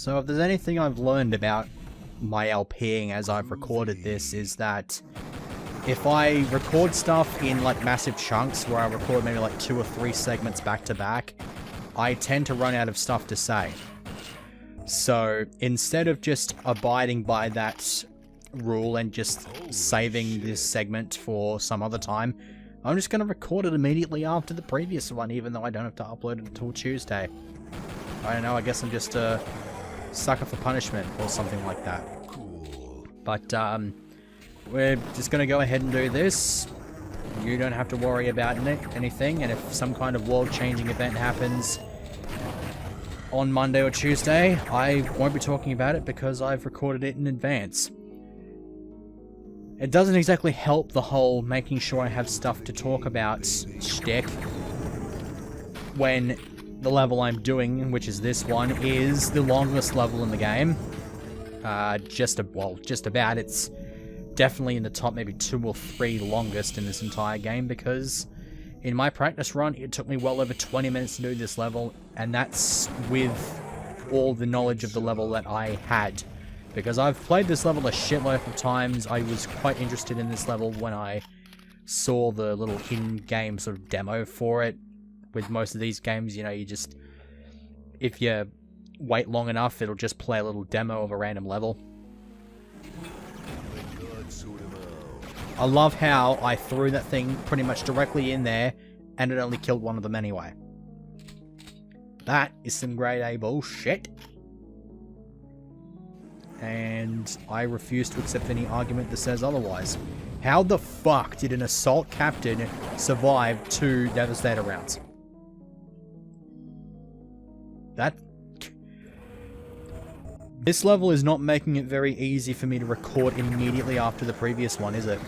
So if there's anything I've learned about my LPing as I've recorded this, is that if I record stuff in like massive chunks where I record maybe like 2 or 3 segments back to back, I tend to run out of stuff to say. So instead of just abiding by that rule and just saving this segment for some other time, I'm just going to record it immediately after the previous one, even though I don't have to upload it until Tuesday. I don't know, I guess I'm just a sucker for punishment or something like that. But we're just going to go ahead and do this. You don't have to worry about anything, and if some kind of world-changing event happens on Monday or Tuesday, I won't be talking about it because I've recorded it in advance. It doesn't exactly help the whole making sure I have stuff to talk about shtick when the level I'm doing, which is this one, is the longest level in the game. Just about. It's definitely in the top maybe 2 or 3 longest in this entire game, because in my practice run it took me well over 20 minutes to do this level, and that's with all the knowledge of the level that I had. Because I've played this level a shitload of times. I was quite interested in this level when I saw the little in-game sort of demo for it. With most of these games, you know, you just, if you wait long enough, it'll just play a little demo of a random level. I love how I threw that thing pretty much directly in there, and it only killed one of them anyway. That is some grade A bullshit. And I refuse to accept any argument that says otherwise. How the fuck did an assault captain survive 2 Devastator rounds? This level is not making it very easy for me to record immediately after the previous one, is it?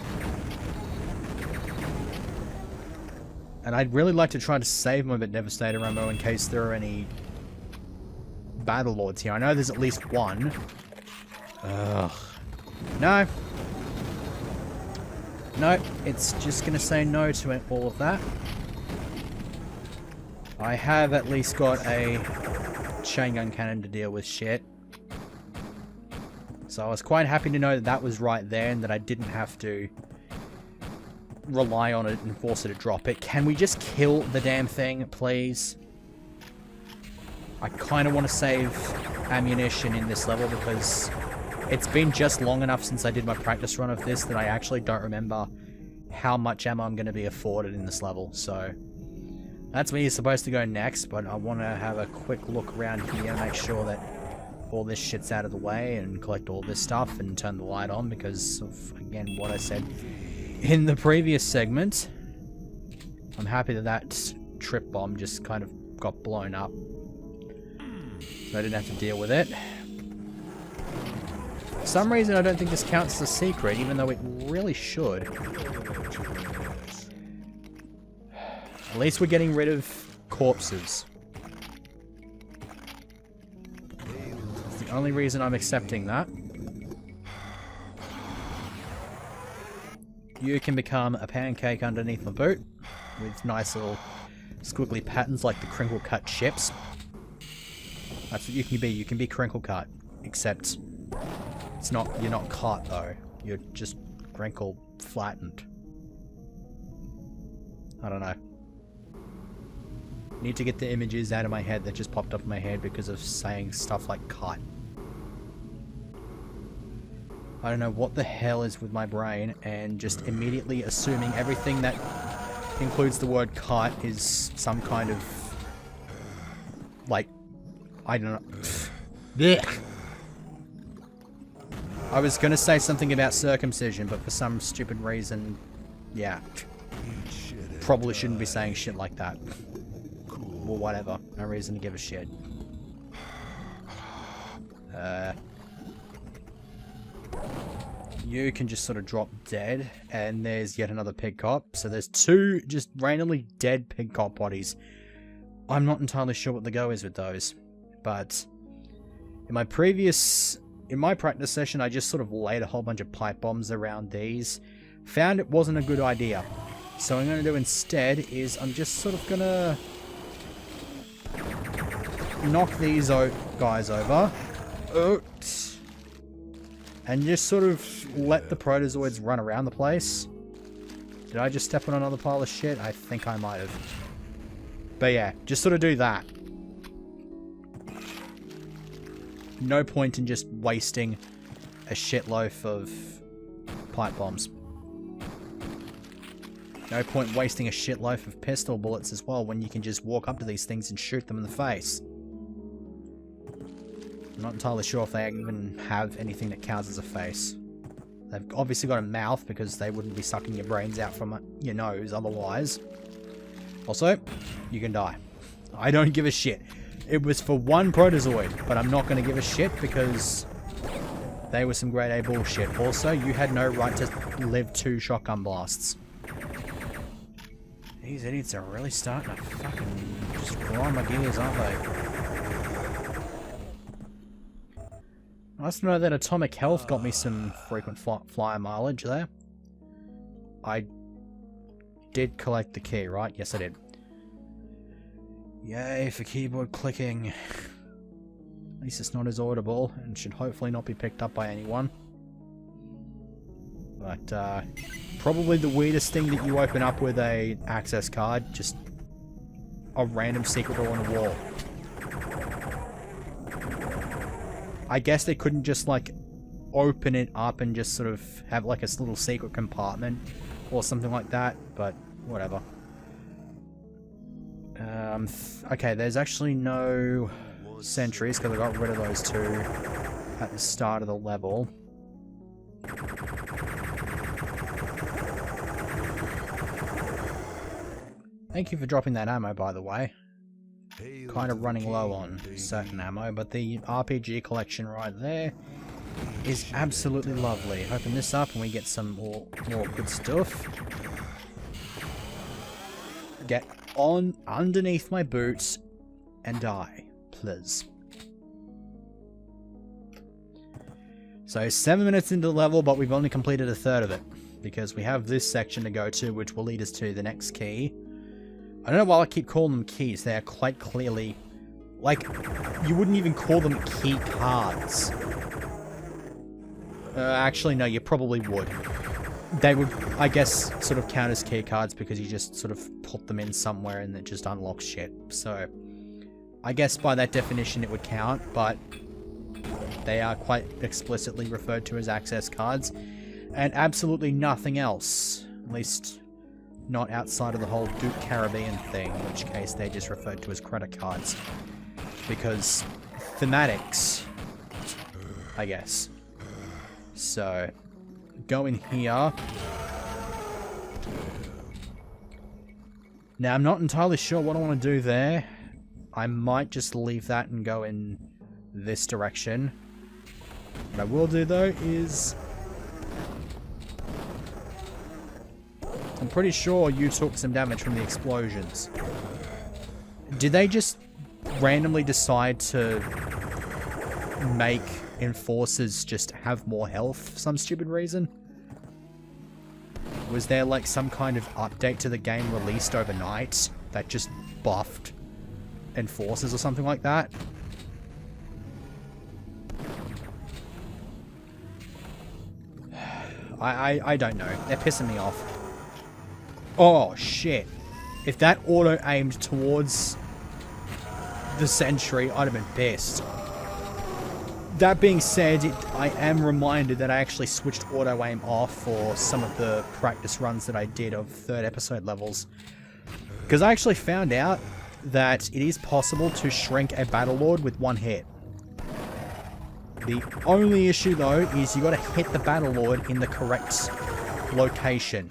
And I'd really like to try to save my Devastator ammo in case there are any Battle Lords here. I know there's at least one. Ugh. No. No, it's just gonna say no to all of that. I have at least got a chain gun cannon to deal with shit. So I was quite happy to know that that was right there and that I didn't have to rely on it and force it to drop it. Can we just kill the damn thing, please? I kind of want to save ammunition in this level because it's been just long enough since I did my practice run of this that I actually don't remember how much ammo I'm going to be afforded in this level. So that's where you're supposed to go next, but I want to have a quick look around here and make sure that all this shit's out of the way and collect all this stuff and turn the light on because of, again, what I said in the previous segment. I'm happy that that trip bomb just kind of got blown up, so I didn't have to deal with it. For some reason I don't think this counts as a secret, even though it really should. At least we're getting rid of corpses. That's the only reason I'm accepting that. You can become a pancake underneath my boot with nice little squiggly patterns like the crinkle cut ships. That's what you can be. You can be crinkle cut, except it's not. You're not cut though. You're just crinkle flattened. I don't know. Need to get the images out of my head that just popped up in my head because of saying stuff like cut. I don't know what the hell is with my brain and just immediately assuming everything that includes the word cut is some kind of, like, I don't know. Blech. I was gonna say something about circumcision, but for some stupid reason, yeah. Probably shouldn't be saying shit like that. Well, whatever. No reason to give a shit. You can just sort of drop dead, and there's yet another pig cop. So there's 2 just randomly dead pig cop bodies. I'm not entirely sure what the go is with those, but in my practice session, I just sort of laid a whole bunch of pipe bombs around these. Found it wasn't a good idea. So what I'm going to do instead is I'm just sort of going to knock these guys over And just sort of let the protozoids run around the place. Did I just step on another pile of shit? I think I might have. But yeah, just sort of do that. No point in just wasting a shitload of pipe bombs. No point wasting a shitload of pistol bullets as well when you can just walk up to these things and shoot them in the face. I'm not entirely sure if they even have anything that counts as a face. They've obviously got a mouth because they wouldn't be sucking your brains out from your nose otherwise. Also, you can die. I don't give a shit. It was for one protozoid, but I'm not going to give a shit because they were some grade A bullshit. Also, you had no right to live 2 shotgun blasts. These idiots are really starting to fucking just grind my gears, aren't they? Nice to know that Atomic Health got me some frequent flyer mileage there. I did collect the key, right? Yes, I did. Yay for keyboard clicking. At least it's not as audible and should hopefully not be picked up by anyone. But probably the weirdest thing that you open up with a access card, just a random secret door on a wall. I guess they couldn't just like open it up and just sort of have like a little secret compartment or something like that, but whatever. Okay, there's actually no sentries because I got rid of those 2 at the start of the level. Thank you for dropping that ammo, by the way. Kind of running low on certain ammo, but the RPG collection right there is absolutely lovely. Open this up and we get some more good stuff. Get on underneath my boots and die, please. So 7 minutes into the level, but we've only completed a third of it because we have this section to go to, which will lead us to the next key. I don't know why I keep calling them keys. They are quite clearly, like, you wouldn't even call them key cards. Actually, no, you probably would. They would, I guess, sort of count as key cards because you just sort of put them in somewhere and it just unlocks shit. So, I guess by that definition it would count, but they are quite explicitly referred to as access cards. And absolutely nothing else. At least not outside of the whole Duke Caribbean thing, in which case they're just referred to as credit cards. Because thematics, I guess. So, go in here. Now, I'm not entirely sure what I want to do there. I might just leave that and go in this direction. What I will do, though, is I'm pretty sure you took some damage from the explosions. Did they just randomly decide to make enforcers just have more health for some stupid reason? Was there like some kind of update to the game released overnight that just buffed enforcers or something like that? I don't know. They're pissing me off. Oh, shit. If that auto-aimed towards the sentry, I'd have been pissed. That being said, I am reminded that I actually switched auto-aim off for some of the practice runs that I did of 3rd episode levels. Because I actually found out that it is possible to shrink a Battlelord with 1 hit. The only issue, though, is you gotta hit the Battlelord in the correct location.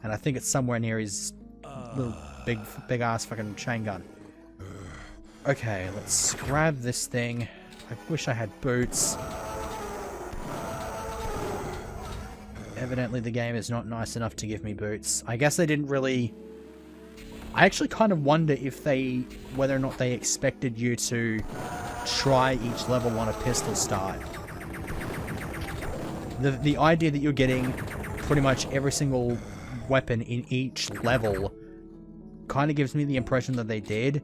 And I think it's somewhere near his little big ass fucking chain gun. Okay, let's grab this thing. I wish I had boots. Evidently the game is not nice enough to give me boots. I guess they didn't really... I actually kind of wonder if whether or not they expected you to try each level on a pistol start. The idea that you're getting pretty much every single weapon in each level kind of gives me the impression that they did,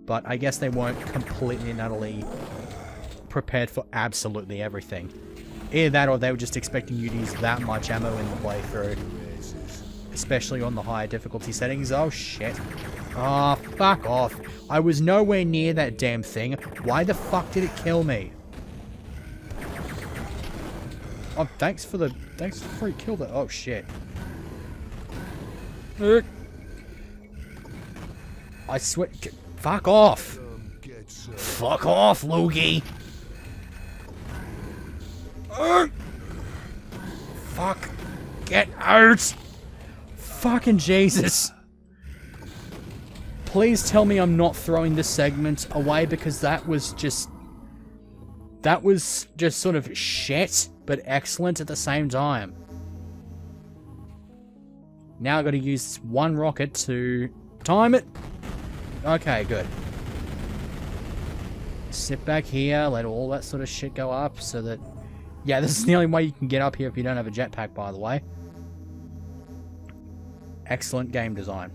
but I guess they weren't completely and utterly prepared for absolutely everything. Either that or they were just expecting you to use that much ammo in the playthrough. Especially on the higher difficulty settings. Oh shit. Oh, fuck off. I was nowhere near that damn thing. Why the fuck did it kill me? Oh, thanks for you killed it. Oh shit. I swear. Fuck off. Fuck off, Loogie. Fuck. Get out. Fucking Jesus. Please tell me I'm not throwing this segment away, because that was just sort of shit, but excellent at the same time. Now I've got to use one rocket to time it. Okay, good. Sit back here, let all that sort of shit go up so that... Yeah, this is the only way you can get up here if you don't have a jetpack, by the way. Excellent game design.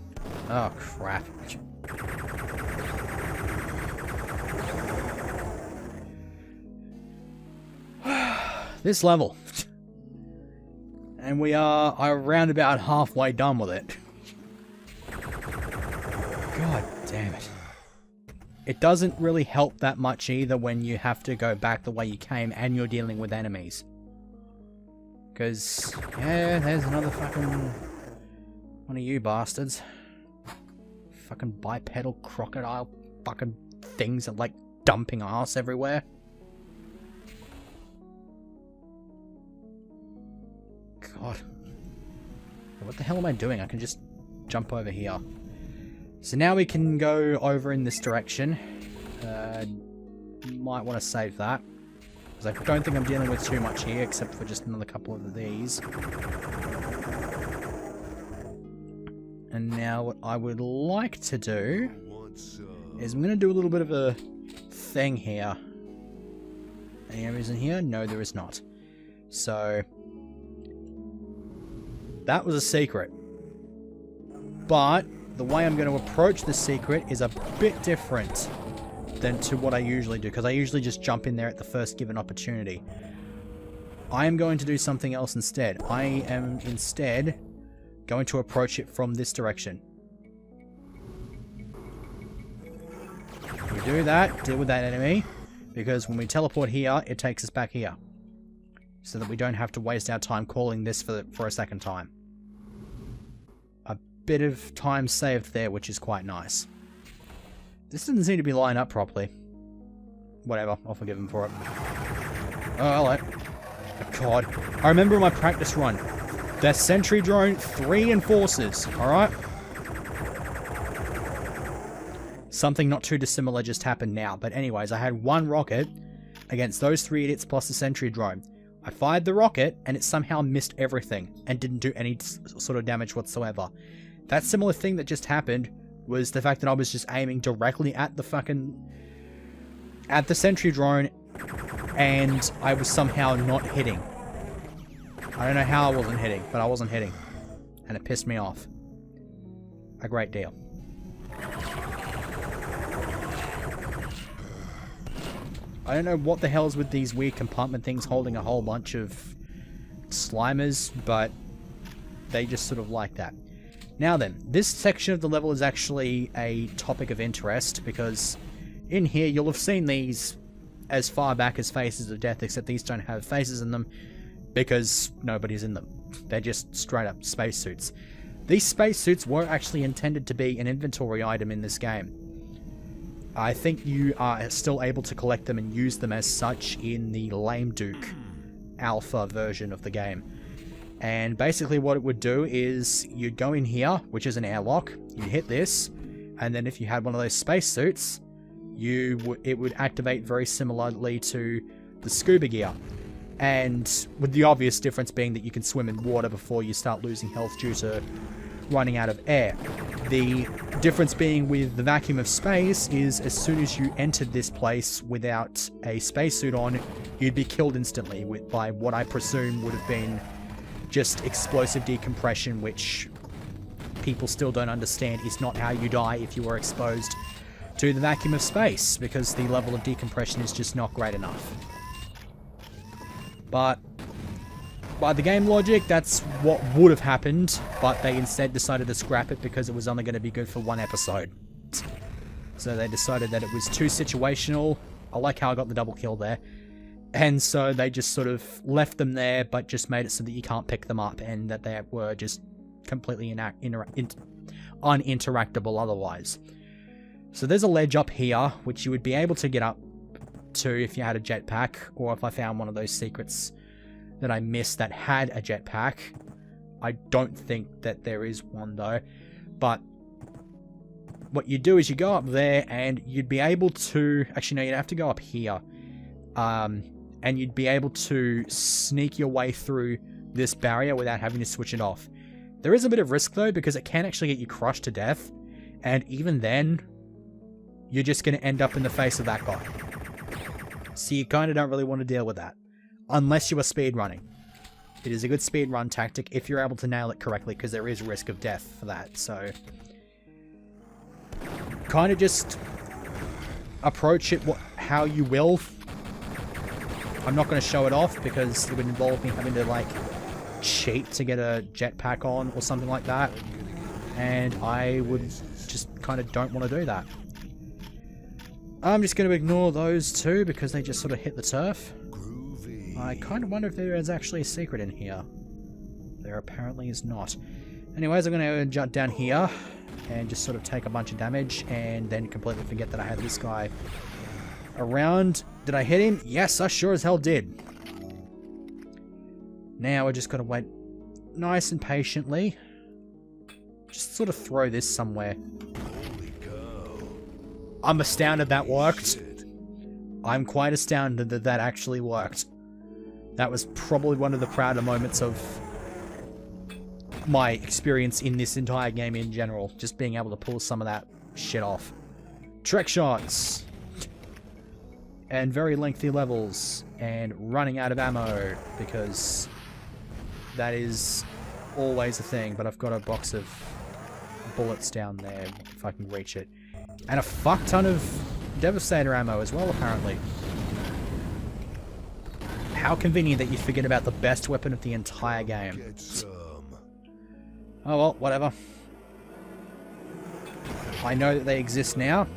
Oh, crap. This level. And we are around about halfway done with it. God damn it. It doesn't really help that much either when you have to go back the way you came and you're dealing with enemies. Because, yeah, there's another fucking... one of you bastards. Fucking bipedal crocodile fucking things that like dumping ass everywhere. God. What the hell am I doing? I can just jump over here. So now we can go over in this direction. Might want to save that, because I don't think I'm dealing with too much here, except for just another couple of these. And now what I would like to do is I'm going to do a little bit of a thing here. Any enemies in here? No, there is not. So, that was a secret. But the way I'm going to approach the secret is a bit different than to what I usually do, because I usually just jump in there at the first given opportunity. I am going to do something else instead. I am instead going to approach it from this direction. We do that, deal with that enemy, because when we teleport here, it takes us back here. So that we don't have to waste our time calling this for a second time. A bit of time saved there, which is quite nice. This doesn't seem to be lined up properly. Whatever, I'll forgive him for it. Oh, hello. Oh, God. I remember my practice run. The sentry drone, 3 enforcers, alright? Something not too dissimilar just happened now. But anyways, I had 1 rocket against those 3 idiots plus the sentry drone. I fired the rocket, and it somehow missed everything, and didn't do any sort of damage whatsoever. That similar thing that just happened was the fact that I was just aiming directly at the sentry drone, and I was somehow not hitting. I don't know how I wasn't hitting, but I wasn't hitting. And it pissed me off. A great deal. I don't know what the hell is with these weird compartment things holding a whole bunch of Slimers, but they just sort of like that. Now then, this section of the level is actually a topic of interest, because in here you'll have seen these as far back as Faces of Death, except these don't have faces in them, because nobody's in them. They're just straight up spacesuits. These spacesuits were actually intended to be an inventory item in this game. I think you are still able to collect them and use them as such in the Lame Duke alpha version of the game. And basically what it would do is you'd go in here, which is an airlock, you'd hit this, and then if you had one of those spacesuits, it would activate very similarly to the scuba gear. And with the obvious difference being that you can swim in water before you start losing health due to running out of air. The difference being with the vacuum of space is as soon as you entered this place without a spacesuit on, you'd be killed instantly by what I presume would have been just explosive decompression, which people still don't understand is not how you die if you were exposed to the vacuum of space, because the level of decompression is just not great enough. But by the game logic, that's what would have happened, but they instead decided to scrap it because it was only going to be good for one episode. So they decided that it was too situational. I like how I got the double kill there. And so they just sort of left them there, but just made it so that you can't pick them up, and that they were just completely uninteractable otherwise. So there's a ledge up here, which you would be able to get up to if you had a jetpack, or if I found one of those secrets that I missed that had a jetpack. I don't think that there is one though. But what you do is you go up there, and you'd be able to... Actually, no, you'd have to go up here. And you'd be able to sneak your way through this barrier without having to switch it off. There is a bit of risk though, because it can actually get you crushed to death. And even then, you're just going to end up in the face of that guy. So you kind of don't really want to deal with that. Unless you are speedrunning. It is a good speedrun tactic if you're able to nail it correctly, because there is risk of death for that. So kind of just approach it how you will. I'm not going to show it off because it would involve me having to like cheat to get a jetpack on or something like that, and I would just kind of don't want to do that. I'm just going to ignore those two because they just sort of hit the turf. I kind of wonder if there is actually a secret in here. There apparently is not. Anyways, I'm going to jump down here and just sort of take a bunch of damage, and then completely forget that I had this guy around. Did I hit him? Yes, I sure as hell did. Now we're just got to wait nice and patiently. Just sort of throw this somewhere. I'm astounded that worked. I'm quite astounded that that actually worked. That was probably one of the prouder moments of my experience in this entire game in general. Just being able to pull some of that shit off. Trick shots. And very lengthy levels. And running out of ammo, because that is always a thing. But I've got a box of bullets down there if I can reach it. And a fuck ton of Devastator ammo as well, apparently. How convenient that you forget about the best weapon of the entire game. Oh well, whatever. I know that they exist now.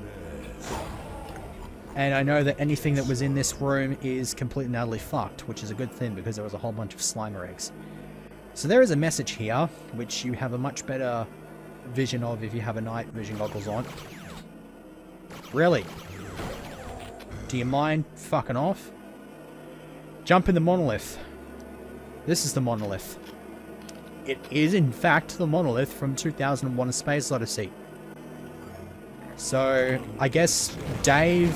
And I know that anything that was in this room is completely and utterly fucked, which is a good thing because there was a whole bunch of Slimer eggs. So there is a message here, which you have a much better vision of if you have a night vision goggles on. Really? Do you mind fucking off? Jump in the monolith. This is the monolith. It is in fact the monolith from 2001: A Space Odyssey. So I guess Dave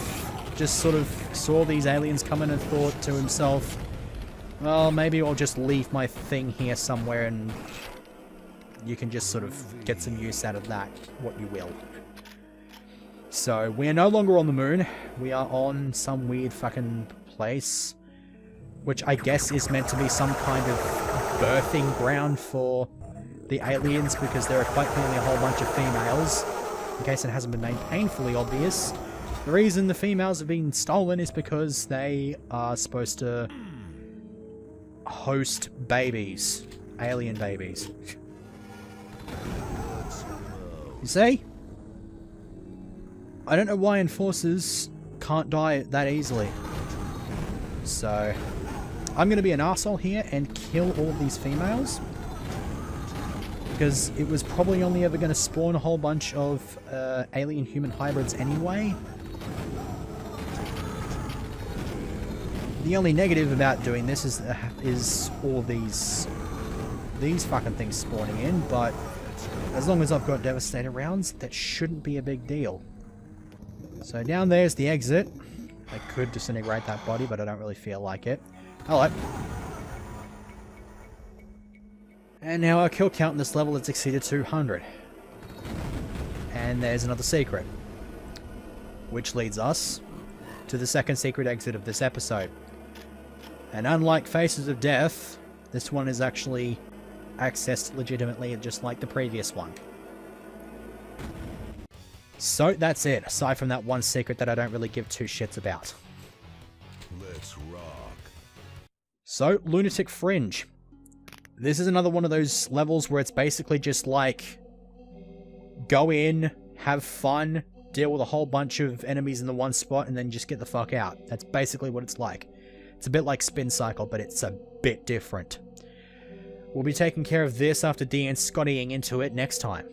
just sort of saw these aliens coming and thought to himself, well, maybe I'll just leave my thing here somewhere and you can just sort of get some use out of that, what you will. So we are no longer on the moon. We are on some weird fucking place, which I guess is meant to be some kind of birthing ground for the aliens, because there are quite clearly a whole bunch of females. In case it hasn't been made painfully obvious, the reason the females have been stolen is because they are supposed to host babies. Alien babies. You see? I don't know why enforcers can't die that easily. So I'm going to be an arsehole here and kill all of these females. Because it was probably only ever going to spawn a whole bunch of alien-human hybrids anyway. The only negative about doing this is all these fucking things spawning in, but as long as I've got Devastator rounds, that shouldn't be a big deal. So down there's the exit. I could disintegrate that body, but I don't really feel like it. Hello. And now our kill count in this level has exceeded 200. And there's another secret. Which leads us to the second secret exit of this episode. And unlike Faces of Death, this one is actually accessed legitimately just like the previous one. So that's it, aside from that one secret that I don't really give two shits about. Let's rock. So, Lunatic Fringe. This is another one of those levels where it's basically just like, go in, have fun, deal with a whole bunch of enemies in the one spot, and then just get the fuck out. That's basically what it's like. It's a bit like Spin Cycle, but it's a bit different. We'll be taking care of this after D and Scottying into it next time.